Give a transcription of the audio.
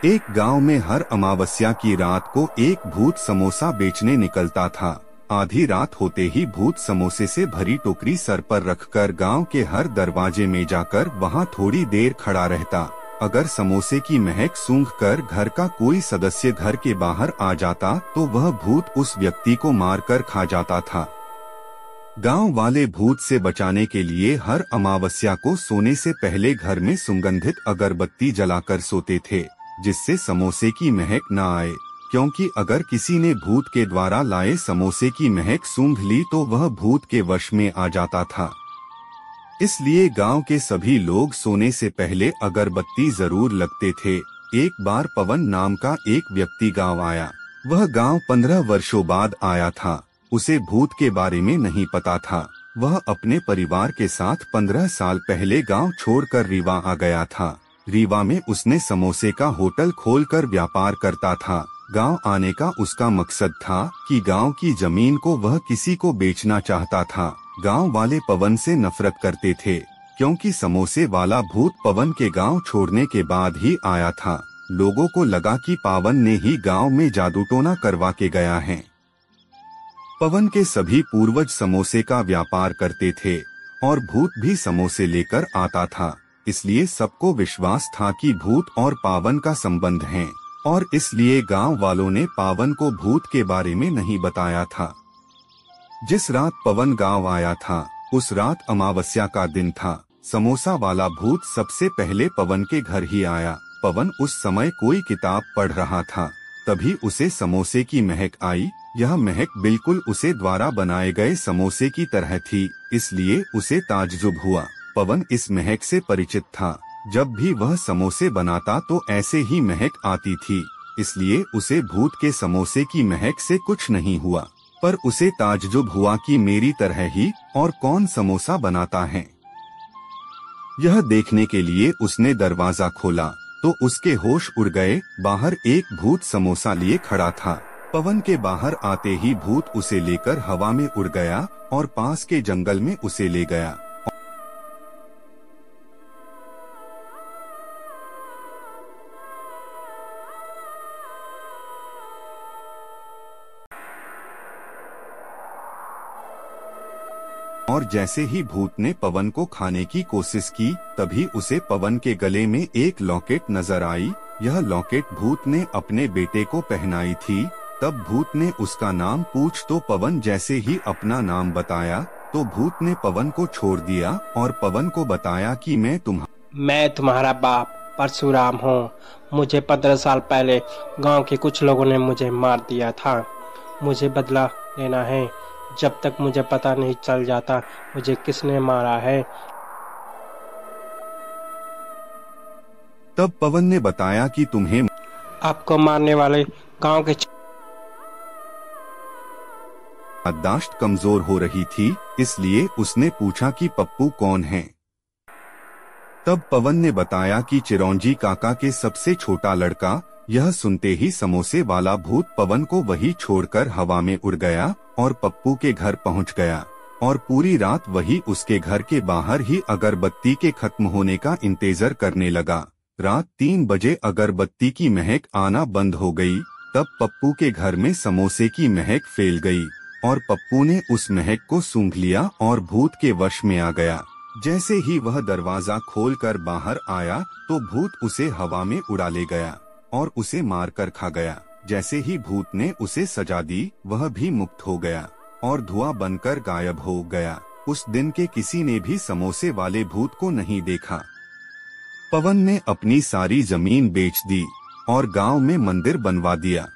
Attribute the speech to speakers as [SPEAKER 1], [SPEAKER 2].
[SPEAKER 1] एक गांव में हर अमावस्या की रात को एक भूत समोसा बेचने निकलता था। आधी रात होते ही भूत समोसे से भरी टोकरी सर पर रखकर गांव के हर दरवाजे में जाकर वहां थोड़ी देर खड़ा रहता। अगर समोसे की महक सूंघकर घर का कोई सदस्य घर के बाहर आ जाता तो वह भूत उस व्यक्ति को मारकर खा जाता था। गांव वाले भूत से बचाने के लिए हर अमावस्या को सोने से पहले घर में सुगंधित अगरबत्ती जलाकर सोते थे, जिससे समोसे की महक न आए, क्योंकि अगर किसी ने भूत के द्वारा लाए समोसे की महक सूंघ ली तो वह भूत के वश में आ जाता था। इसलिए गांव के सभी लोग सोने से पहले अगरबत्ती जरूर लगते थे। एक बार पवन नाम का एक व्यक्ति गांव आया। वह गांव 15 वर्षों बाद आया था। उसे भूत के बारे में नहीं पता था। वह अपने परिवार के साथ 15 साल पहले गांव छोड़कर रीवा आ गया था। रीवा में उसने समोसे का होटल खोलकर व्यापार करता था। गांव आने का उसका मकसद था कि गांव की जमीन को वह किसी को बेचना चाहता था। गांव वाले पवन से नफरत करते थे, क्योंकि समोसे वाला भूत पवन के गांव छोड़ने के बाद ही आया था। लोगों को लगा कि पवन ने ही गांव में जादू टोना करवा के गया है। पवन के सभी पूर्वज समोसे का व्यापार करते थे और भूत भी समोसे लेकर आता था। इसलिए सबको विश्वास था कि भूत और पावन का संबंध है, और इसलिए गांव वालों ने पावन को भूत के बारे में नहीं बताया था। जिस रात पवन गांव आया था उस रात अमावस्या का दिन था। समोसा वाला भूत सबसे पहले पवन के घर ही आया। पवन उस समय कोई किताब पढ़ रहा था। तभी उसे समोसे की महक आई। यह महक बिल्कुल उसे द्वारा बनाए गए समोसे की तरह थी, इसलिए उसे ताज्जुब हुआ। पवन इस महक से परिचित था। जब भी वह समोसे बनाता तो ऐसे ही महक आती थी, इसलिए उसे भूत के समोसे की महक से कुछ नहीं हुआ। पर उसे ताज्जुब हुआ कि मेरी तरह ही और कौन समोसा बनाता है। यह देखने के लिए उसने दरवाजा खोला तो उसके होश उड़ गए। बाहर एक भूत समोसा लिए खड़ा था। पवन के बाहर आते ही भूत उसे लेकर हवा में उड़ गया और पास के जंगल में उसे ले गया। और जैसे ही भूत ने पवन को खाने की कोशिश की, तभी उसे पवन के गले में एक लॉकेट नजर आई। यह लॉकेट भूत ने अपने बेटे को पहनाई थी। तब भूत ने उसका नाम पूछ तो पवन जैसे ही अपना नाम बताया तो भूत ने पवन को छोड़ दिया और पवन को बताया कि मैं
[SPEAKER 2] तुम्हारा बाप परशुराम हूँ। मुझे 15 साल पहले गांव के कुछ लोगों ने मुझे मार दिया था। मुझे बदला लेना है। जब तक मुझे पता नहीं चल जाता मुझे किसने मारा है।
[SPEAKER 1] तब पवन ने बताया कि तुम्हें
[SPEAKER 2] आपको मारने वाले गांव के
[SPEAKER 1] याददाश्त कमजोर हो रही थी, इसलिए उसने पूछा कि पप्पू कौन है। तब पवन ने बताया कि चिरौंजी काका के सबसे छोटा लड़का। यह सुनते ही समोसे वाला भूत पवन को वही छोड़कर हवा में उड़ गया और पप्पू के घर पहुंच गया, और पूरी रात वही उसके घर के बाहर ही अगरबत्ती के खत्म होने का इंतजार करने लगा। रात 3 बजे अगरबत्ती की महक आना बंद हो गई। तब पप्पू के घर में समोसे की महक फैल गई और पप्पू ने उस महक को सूंघ लिया और भूत के वश में आ गया। जैसे ही वह दरवाजा खोलकर बाहर आया तो भूत उसे हवा में उड़ा ले गया और उसे मारकर खा गया। जैसे ही भूत ने उसे सजा दी, वह भी मुक्त हो गया और धुआं बनकर गायब हो गया। उस दिन के किसी ने भी समोसे वाले भूत को नहीं देखा। पवन ने अपनी सारी जमीन बेच दी और गांव में मंदिर बनवा दिया।